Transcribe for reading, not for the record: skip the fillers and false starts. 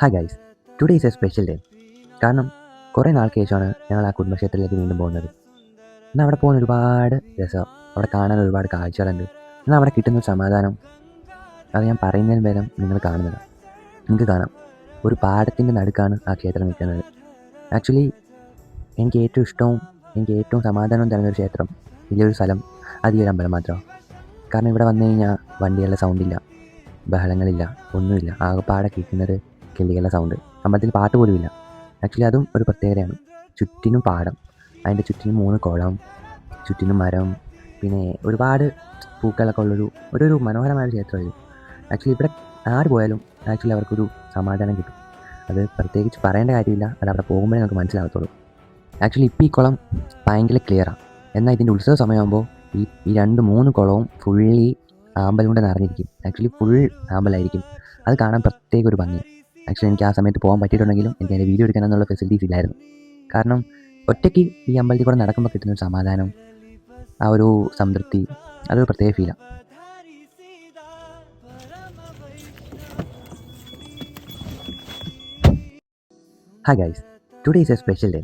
Hi guys, today is A special day. കാരണം കുറേ നാൾക്ക് ശേഷമാണ് ഞങ്ങൾ ആ കുടുംബക്ഷേത്രത്തിലേക്ക് വീണ്ടും പോകുന്നത്. എന്നാൽ അവിടെ പോകുന്ന ഒരുപാട് രസം, അവിടെ കാണാൻ ഒരുപാട് കാഴ്ചകളുണ്ട്. എന്നാൽ അവിടെ കിട്ടുന്ന ഒരു സമാധാനം, അത് ഞാൻ പറയുന്നതിന് ഭേദം നിങ്ങൾ കാണുന്നതാണ്. നിങ്ങൾക്ക് കാണാം, ഒരു പാടത്തിൻ്റെ നടുക്കാണ് ആ ക്ഷേത്രം നിൽക്കുന്നത്. ആക്ച്വലി എനിക്ക് ഏറ്റവും ഇഷ്ടവും എനിക്ക് ഏറ്റവും സമാധാനവും തരുന്നൊരു ക്ഷേത്രം, വലിയൊരു സ്ഥലം, അത് ഈ ഒരു അമ്പലം മാത്രമാണ്. കാരണം ഇവിടെ വന്നു കഴിഞ്ഞാൽ വണ്ടികളുടെ സൗണ്ടില്ല, ബഹളങ്ങളില്ല, ഒന്നുമില്ല. ആകെപ്പാടെ കേൾക്കുന്നത് കിളികളുടെ സൗണ്ട്. അമ്പലത്തിൽ പാട്ട് പോലുമില്ല. ആക്ച്വലി അതും ഒരു പ്രത്യേകതയാണ്. ചുറ്റിനും പാടം, അതിൻ്റെ ചുറ്റിനും 3 കുളം, ചുറ്റിനും മരം, പിന്നെ ഒരുപാട് പൂക്കളൊക്കെ ഉള്ളൊരു ഒരു മനോഹരമായ ക്ഷേത്രമായിരുന്നു. ആക്ച്വലി ഇവിടെ ആര് പോയാലും ആക്ച്വലി അവർക്കൊരു സമാധാനം കിട്ടും. അത് പ്രത്യേകിച്ച് പറയേണ്ട കാര്യമില്ല, അത് അവിടെ പോകുമ്പോഴേ നമുക്ക് മനസ്സിലാകത്തുള്ളൂ. ആക്ച്വലി ഇപ്പോൾ ഈ കുളം ഭയങ്കര ക്ലിയറാണ്. എന്നാൽ ഇതിൻ്റെ ഉത്സവ സമയമാകുമ്പോൾ ഈ 2-3 കുളവും ഫുള്ളി ആമ്പൽ കൊണ്ട് നിറഞ്ഞിരിക്കും. Actually full ആമ്പലായിരിക്കും. അത് കാണാൻ പ്രത്യേക ഒരു ഭംഗിയാണ്. ആക്ച്വലി എനിക്ക് ആ സമയത്ത് പോകാൻ പറ്റിയിട്ടുണ്ടെങ്കിലും എനിക്ക് അതിൻ്റെ വീഡിയോ എടുക്കാനെന്നുള്ള ഫെസിലിറ്റീസ് ഇല്ലായിരുന്നു. കാരണം ഒറ്റയ്ക്ക് ഈ അമ്പലത്തിൽ കൂടെ നടക്കുമ്പോൾ കിട്ടുന്നൊരു സമാധാനം, ആ ഒരു സംതൃപ്തി, അതൊരു പ്രത്യേക ഫീലാണ്. Hi guys, today is A special day.